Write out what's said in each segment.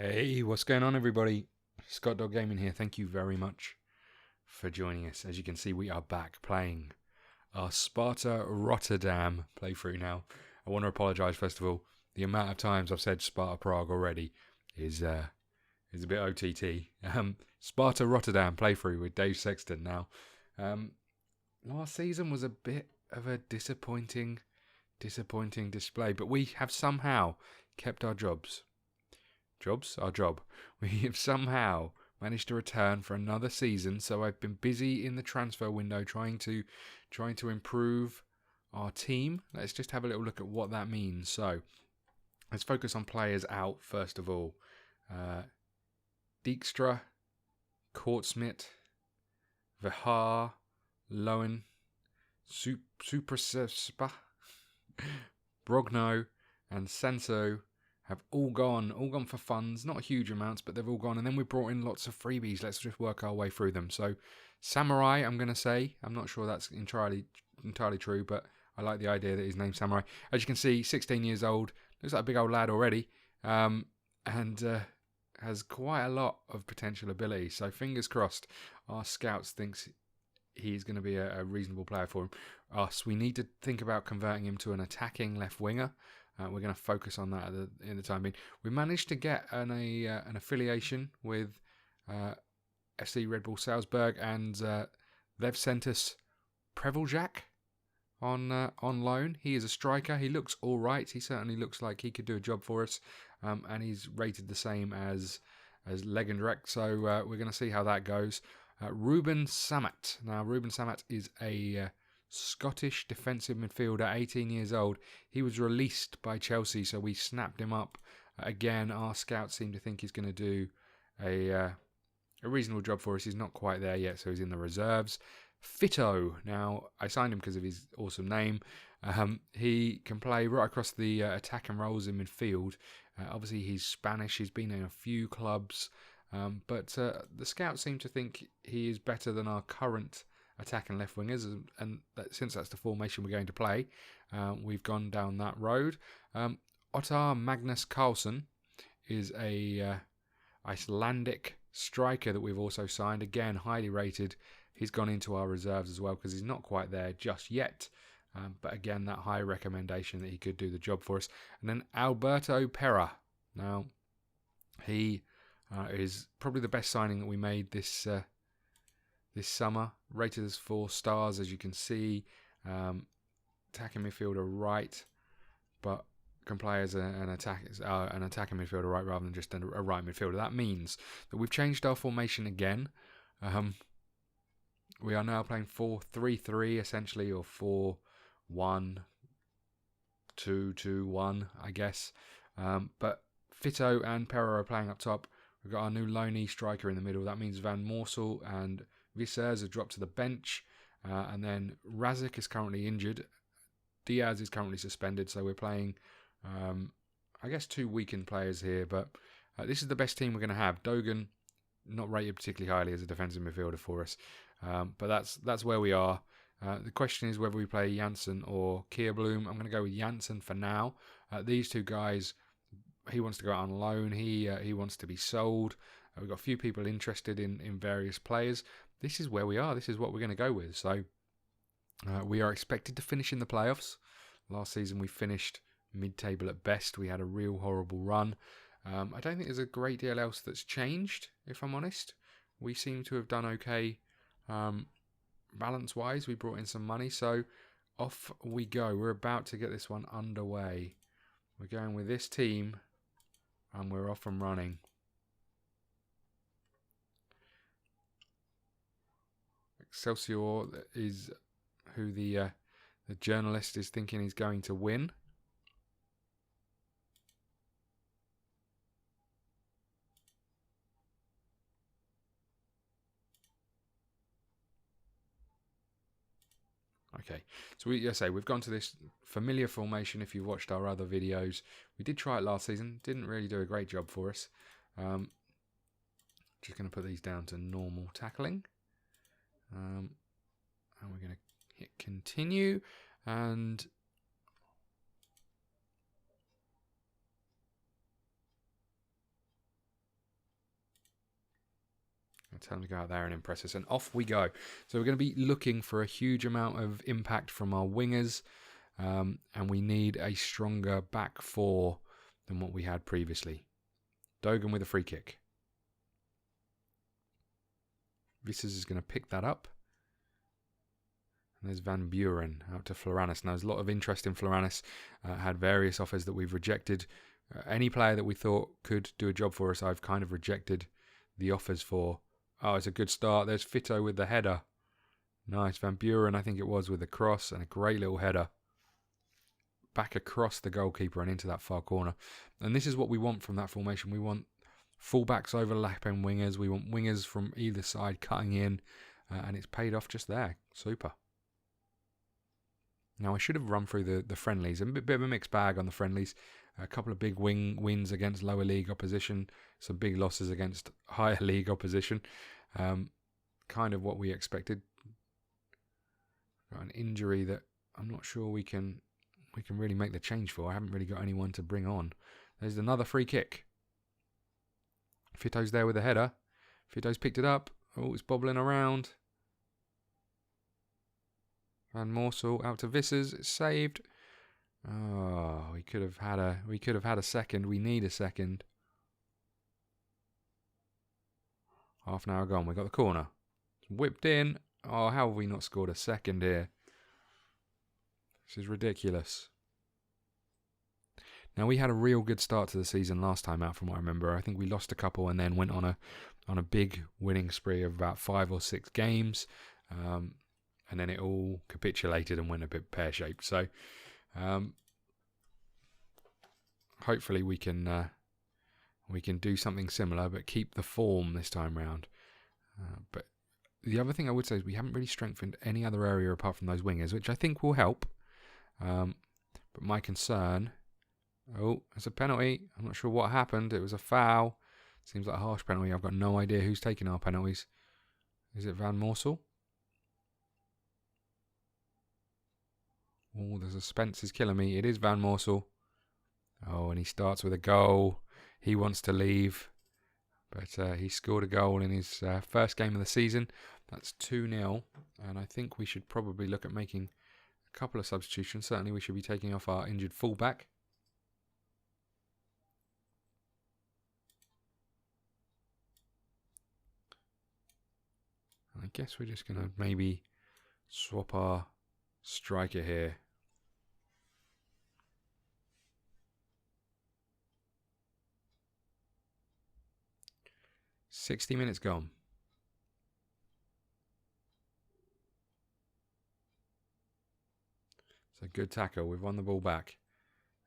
Hey, what's going on, everybody? ScottDogGaming here. Thank you very much for joining us. As you can see, we are back playing our Sparta Rotterdam playthrough now. I want to apologise first of all. The amount of times I've said Sparta Prague already is a bit OTT. Sparta Rotterdam playthrough with Dave Sexton now. Last season was a bit of a disappointing display, but we have somehow kept our jobs. Our job. We have somehow managed to return for another season, so I've been busy in the transfer window trying to improve our team. Let's just have a little look at what that means. So let's focus on players out first of all. Dijkstra, Kortsmit, Vihar, Lowen, Supraspa, Brogno, and Senso have all gone for funds, not huge amounts, but they've all gone. And then we brought in lots of freebies. Let's just work our way through them. So Samurai, I'm going to say, I'm not sure that's entirely true, but I like the idea that his name's Samurai. As you can see, 16 years old, looks like a big old lad already, and has quite a lot of potential ability. So fingers crossed, our scouts thinks he's going to be a reasonable player for him. We need to think about converting him to an attacking left winger. We're going to focus on that in the time being. We managed to get an affiliation with FC Red Bull Salzburg, and they've sent us Preveljak on loan. He is a striker. He looks all right. He certainly looks like he could do a job for us, and he's rated the same as Legendrek. So we're going to see how that goes. Ruben Samat. Now, Ruben Samat is a Scottish defensive midfielder, 18 years old. He was released by Chelsea, so we snapped him up. Again, our scouts seem to think he's going to do a reasonable job for us. He's not quite there yet, so he's in the reserves. Fito. Now, I signed him because of his awesome name. He can play right across the attack and roles in midfield. Obviously, he's Spanish. He's been in a few clubs, but the scouts seem to think he is better than our current attack and left wingers, and since that's the formation we're going to play, we've gone down that road. Ottar Magnus Carlsen is a Icelandic striker that we've also signed. Again, highly rated. He's gone into our reserves as well because he's not quite there just yet. But again, that high recommendation that he could do the job for us. And then Alberto Pera. Now, he is probably the best signing that we made this summer. Rated as 4 stars, as you can see. Attacking midfielder right, but can play as an attacking midfielder right rather than just a right midfielder. That means that we've changed our formation again. We are now playing 4-3-3 essentially, or 4-1-2-2-1, I guess. But Fito and Pero are playing up top. We've got our new loanee striker in the middle. That means Van Moorsel and Vissers have dropped to the bench. And then Razik is currently injured. Diaz is currently suspended. So we're playing, I guess, 2 weakened players here. But this is the best team we're going to have. Dogan, not rated particularly highly as a defensive midfielder for us. But that's where we are. The question is whether we play Janssen or Kierbloom. I'm going to go with Janssen for now. These two guys, he wants to go out on loan. He wants to be sold. We've got a few people interested in various players. This is where we are. This is what we're going to go with. So we are expected to finish in the playoffs. Last season we finished mid-table at best. We had a real horrible run. I don't think there's a great deal else that's changed, if I'm honest. We seem to have done okay balance-wise. We brought in some money, so off we go. We're about to get this one underway. We're going with this team, and we're off and running. Excelsior is who the journalist is thinking is going to win. Okay, so we've gone to this familiar formation. If you watched our other videos, we did try it last season. Didn't really do a great job for us. Just going to put these down to normal tackling. And we're going to hit continue, and Tell them to go out there and impress us. And off we go. So we're going to be looking for a huge amount of impact from our wingers. And we need a stronger back four than what we had previously. Dogan with a free kick. Vissers is going to pick that up. And there's Van Buren out to Floranis. Now, there's a lot of interest in Floranis. Had various offers that we've rejected. Any player that we thought could do a job for us, I've kind of rejected the offers for. Oh, it's a good start. There's Fito with the header. Nice. Van Buren, I think it was, with a cross and a great little header. Back across the goalkeeper and into that far corner. And this is what we want from that formation. We want fullbacks overlapping wingers. We want wingers from either side cutting in. And it's paid off just there. Super. Now, I should have run through the friendlies. A bit of a mixed bag on the friendlies. A couple of big wins against lower league opposition. Some big losses against higher league opposition. Kind of what we expected. Got an injury that I'm not sure we can really make the change for. I haven't really got anyone to bring on. There's another free kick. Fito's there with a header. Fito's picked it up. Oh, it's bobbling around. Van Morsel out to Vissers. It's saved. Oh, we could have had a second. We need a second. Half an hour gone. We got the corner. It's whipped in. Oh, how have we not scored a second here? This is ridiculous. Now, we had a real good start to the season last time out, from what I remember. I think we lost a couple and then went on a big winning spree of about 5 or 6 games. And then it all capitulated and went a bit pear-shaped. So, hopefully we can do something similar, but keep the form this time round. But the other thing I would say is we haven't really strengthened any other area apart from those wingers, which I think will help. But my concern... Oh, it's a penalty. I'm not sure what happened. It was a foul. Seems like a harsh penalty. I've got no idea who's taking our penalties. Is it Van Morsel? Oh, the suspense is killing me. It is Van Morsel. Oh, and he starts with a goal. He wants to leave. But he scored a goal in his first game of the season. That's 2-0. And I think we should probably look at making a couple of substitutions. Certainly we should be taking off our injured fullback. I guess we're just going to maybe swap our striker here. $60 minutes gone. It's a good tackle. We've won the ball back.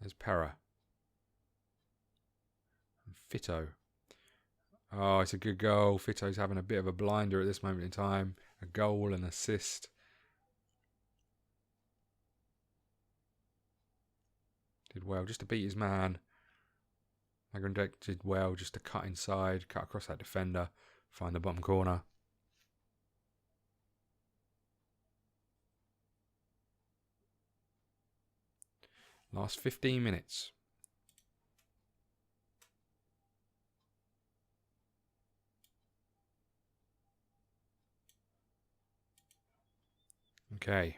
There's Pera. And Fito. Oh, it's a good goal. Fito's having a bit of a blinder at this moment in time. A goal and assist. Did well just to beat his man. Agrandek did well just to cut inside, cut across that defender, find the bottom corner. Last 15 minutes. Okay.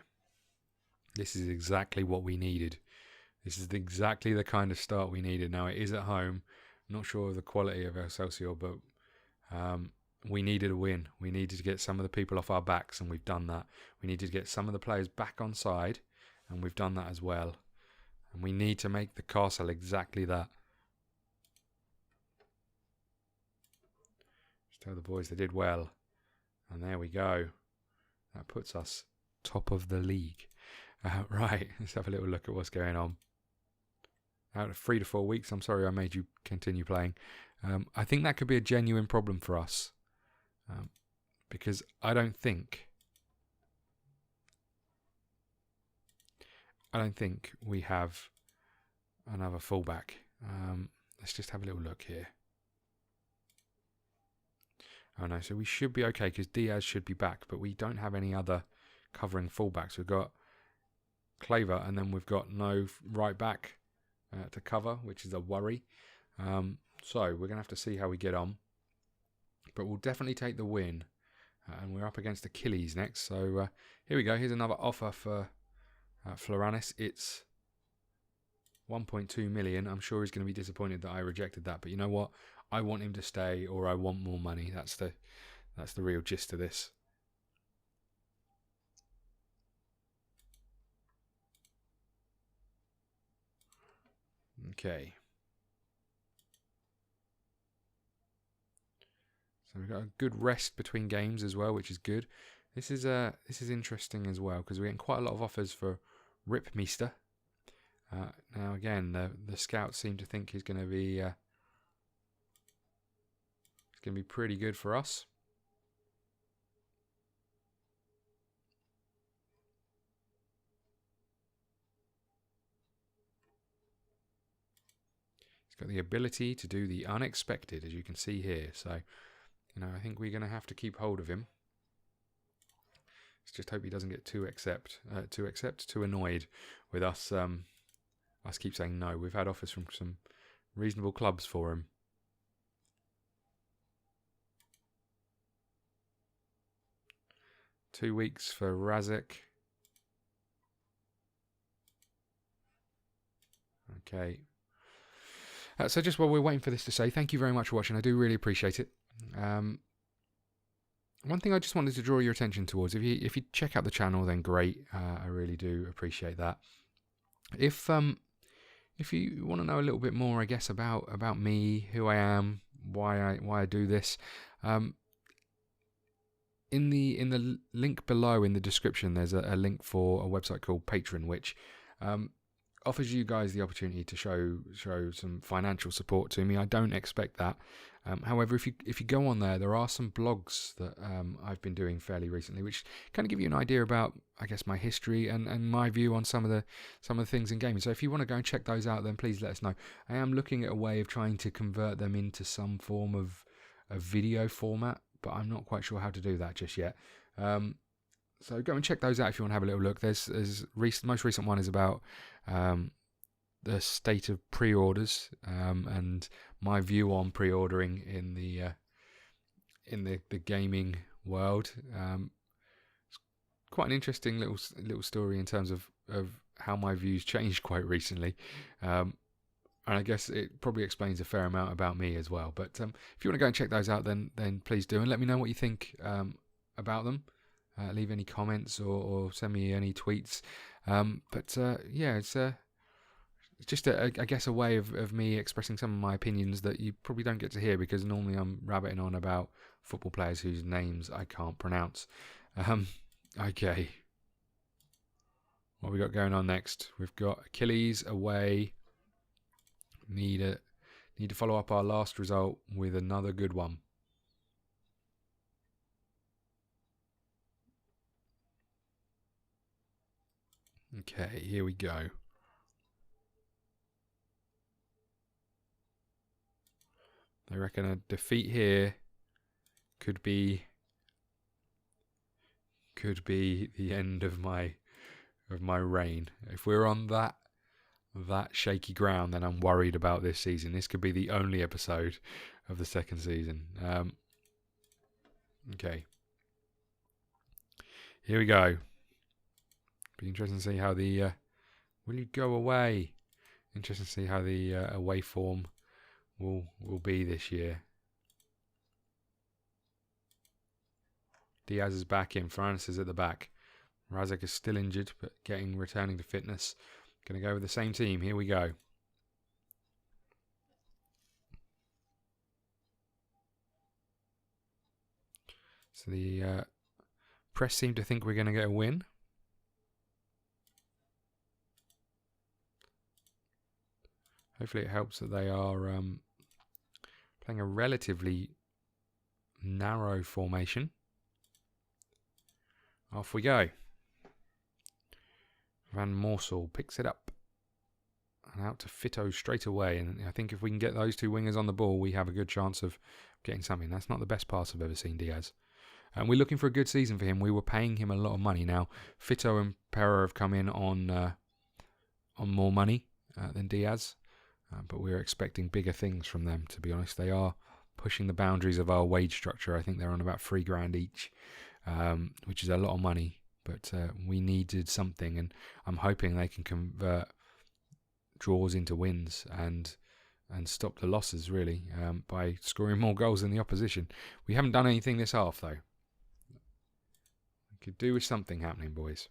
This is exactly what we needed. This is exactly the kind of start we needed. Now, it is at home. I'm not sure of the quality of Excelsior, but we needed a win. We needed to get some of the people off our backs, and we've done that. We needed to get some of the players back on side, and we've done that as well. And we need to make the castle exactly that. Just tell the boys they did well. And there we go. That puts us top of the league. Right, let's have a little look at what's going on. Out of 3 to 4 weeks, I'm sorry I made you continue playing. I think that could be a genuine problem for us. Because I don't think we have another fullback. Let's just have a little look here. Oh no, so we should be okay because Diaz should be back, but we don't have any other covering fullbacks. We've got Claver, and then we've got no right back to cover, which is a worry. So we're going to have to see how we get on. but we'll definitely take the win. And we're up against Achilles next. So here we go. Here's another offer for Floranis. It's 1.2 million. I'm sure he's going to be disappointed that I rejected that. But you know what? I want him to stay, or I want more money. That's the real gist of this. Okay. So we've got a good rest between games as well, which is good. This is interesting as well because we're getting quite a lot of offers for Ripmeester. Now again, the scouts seem to think he's going to be pretty good for us. He's got the ability to do the unexpected, as you can see here. So, you know, I think we're going to have to keep hold of him. Let's just hope he doesn't get too annoyed with us. Us keep saying no. We've had offers from some reasonable clubs for him. Two weeks for Razek. Okay. So just while we're waiting for this to say, thank you very much for watching. I do really appreciate it. One thing I just wanted to draw your attention towards, if you check out the channel, then great. I really do appreciate that. If you want to know a little bit more, I guess, about me, who I am, why I do this, in the link below in the description, there's a link for a website called Patreon, which offers you guys the opportunity to show some financial support to me. I don't expect that. However, if you go on there, there are some blogs that I've been doing fairly recently, which kind of give you an idea about, I guess, my history and my view on some of the things in gaming. So if you want to go and check those out, then please let us know. I am looking at a way of trying to convert them into some form of a video format, but I'm not quite sure how to do that just yet. So go and check those out if you want to have a little look. There's most recent one is about the state of pre-orders and my view on pre-ordering in the gaming world. It's quite an interesting little story in terms of how my views changed quite recently. And I guess it probably explains a fair amount about me as well. But if you want to go and check those out, then please do, and let me know what you think about them. Leave any comments or send me any tweets. Yeah, it's just I guess a way of me expressing some of my opinions that you probably don't get to hear, because normally I'm rabbiting on about football players whose names I can't pronounce. Okay. What we got going on next? We've got Achilles away. Need to follow up our last result with another good one. Okay, here we go. I reckon a defeat here could be the end of my reign. If we're on that shaky ground, then I'm worried about this season. This could be the only episode of the second season. Okay. Here we go. Be interesting to see how the will you go away? Interesting to see how the away form will be this year. Diaz is back in. Francis is at the back. Razek is still injured, but returning to fitness. Going to go with the same team. Here we go. So the press seem to think we're going to get a win. Hopefully it helps that they are playing a relatively narrow formation. Off we go. Van Morsel picks it up. And out to Fito straight away. And I think if we can get those two wingers on the ball, we have a good chance of getting something. That's not the best pass I've ever seen Diaz. And we're looking for a good season for him. We were paying him a lot of money. Now, Fito and Pera have come in on more money than Diaz. But we're expecting bigger things from them, to be honest. They are pushing the boundaries of our wage structure. I think they're on about £3 each, which is a lot of money. But we needed something, and I'm hoping they can convert draws into wins and stop the losses, really, by scoring more goals than the opposition. We haven't done anything this half, though. We could do with something happening, boys.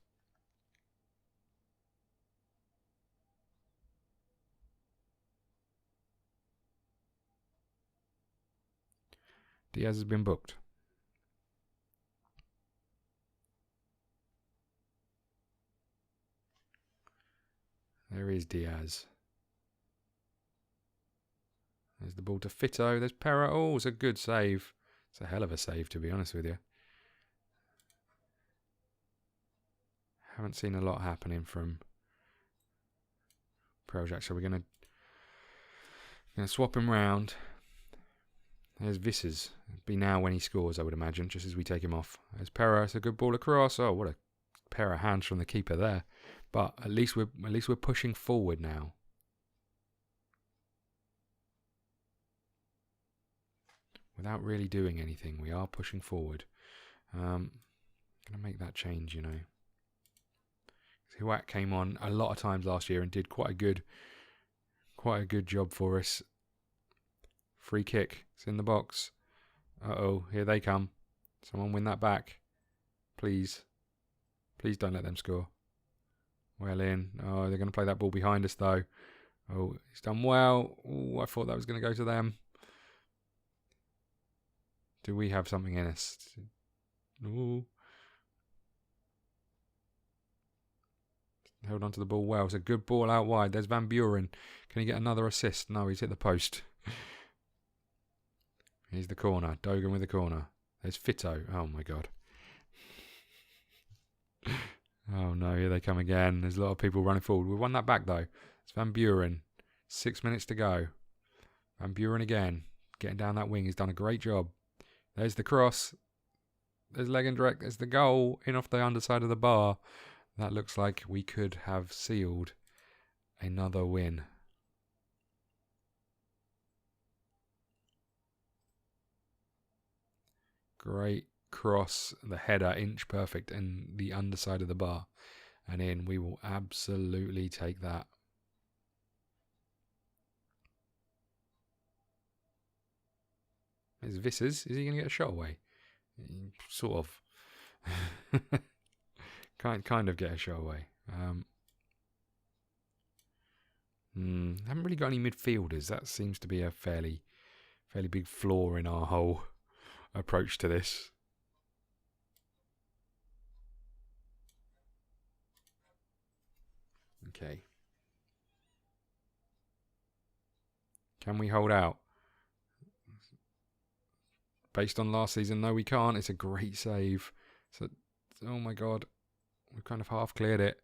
Diaz has been booked. There is Diaz. There's the ball to Fito. There's Pera. Oh, it's a good save. It's a hell of a save, to be honest with you. Haven't seen a lot happening from Project, so we're going to swap him round. There's Visses. It'll be now when he scores, I would imagine, just as we take him off. There's Pera. It's a good ball across. Oh, what a pair of hands from the keeper there. But at least we're pushing forward now. Without really doing anything, we are pushing forward. Gonna make that change, you know. Huat came on a lot of times last year and did quite a good job for us. Free kick. It's in the box. Uh-oh, here they come. Someone win that back. Please. Please don't let them score. Well in. Oh, they're going to play that ball behind us, though. Oh, he's done well. Ooh, I thought that was going to go to them. Do we have something in us? Ooh. Held on to the ball well. It's a good ball out wide. There's Van Buren. Can he get another assist? No, he's hit the post. Here's the corner. Dogan with the corner. There's Fito. Oh, my God. Oh, no. Here they come again. There's a lot of people running forward. We've won that back, though. It's Van Buren. 6 minutes to go. Van Buren again. Getting down that wing. He's done a great job. There's the cross. There's leg and direct. There's the goal. In off the underside of the bar. That looks like we could have sealed another win. Great cross, the header inch perfect in the underside of the bar. And in, we will absolutely take that. There's Visses. Is he going to get a shot away? Sort of. Kind of get a shot away. Haven't really got any midfielders. That seems to be a fairly big flaw in our whole approach to this. Okay. Can we hold out? Based on last season, no, we can't. It's a great save. So, oh my God. We've kind of half cleared it.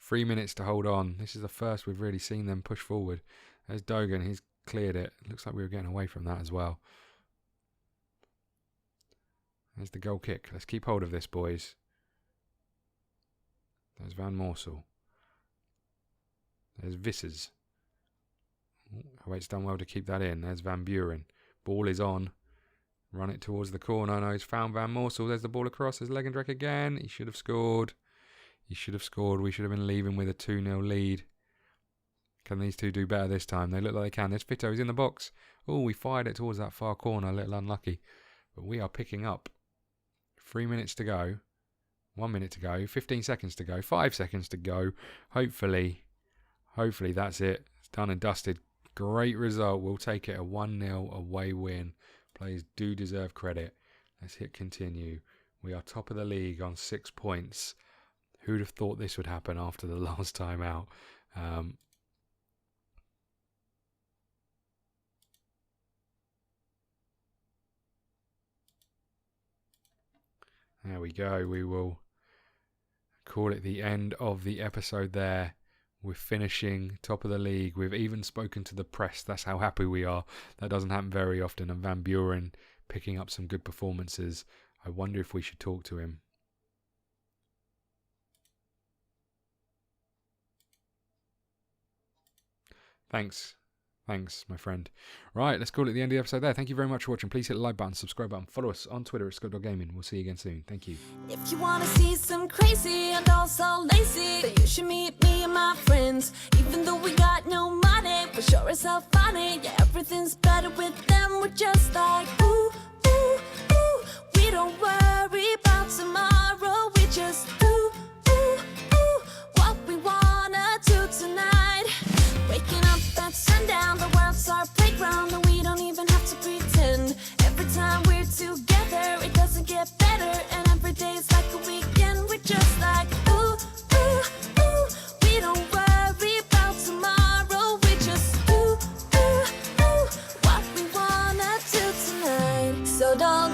3 minutes to hold on. This is the first we've really seen them push forward. There's Dogan. He's cleared it. Looks like we were getting away from that as well. There's the goal kick. Let's keep hold of this, boys. There's Van Moorsel. There's Visses. Huat's done well to keep that in. There's Van Buren. Ball is on. Run it towards the corner. No, he's found Van Moorsel. There's the ball across. There's Legendrek again. He should have scored. He should have scored. We should have been leaving with a 2-0 lead. Can these two do better this time? They look like they can. There's Fito. He's in the box. Oh, we fired it towards that far corner. A little unlucky. But we are picking up. 3 minutes to go. 1 minute to go. 15 seconds to go. 5 seconds to go. Hopefully that's it. It's done and dusted. Great result. We'll take it. A 1-0 away win. Players do deserve credit. Let's hit continue. We are top of the league on 6 points. Who'd have thought this would happen after the last time out? There we go. We will call it the end of the episode there. We're finishing top of the league. We've even spoken to the press. That's how happy we are. That doesn't happen very often. And Van Buren picking up some good performances. I wonder if we should talk to him. Thanks Thanks, my friend. Right, let's call it the end of the episode there. Thank you very much for watching. Please hit the like button, subscribe button, follow us on Twitter at ScottDogGaming. We'll see you again soon. Thank you. If you want to see some crazy and also lazy, then you should meet me and my friends. Even though we got no money, we're sure as hell funny. Yeah, everything's better with them. We're just like, ooh, ooh, ooh. We don't worry about tomorrow. We just ooh, ooh, ooh. What we wanna do tonight. Waking up at sundown, the world's our playground, and we don't even have to pretend. Every time we're together, it doesn't get better, and every day's like a weekend. We're just like, ooh, ooh, ooh. We don't worry about tomorrow. We just ooh, ooh, ooh. What we wanna do tonight. So don't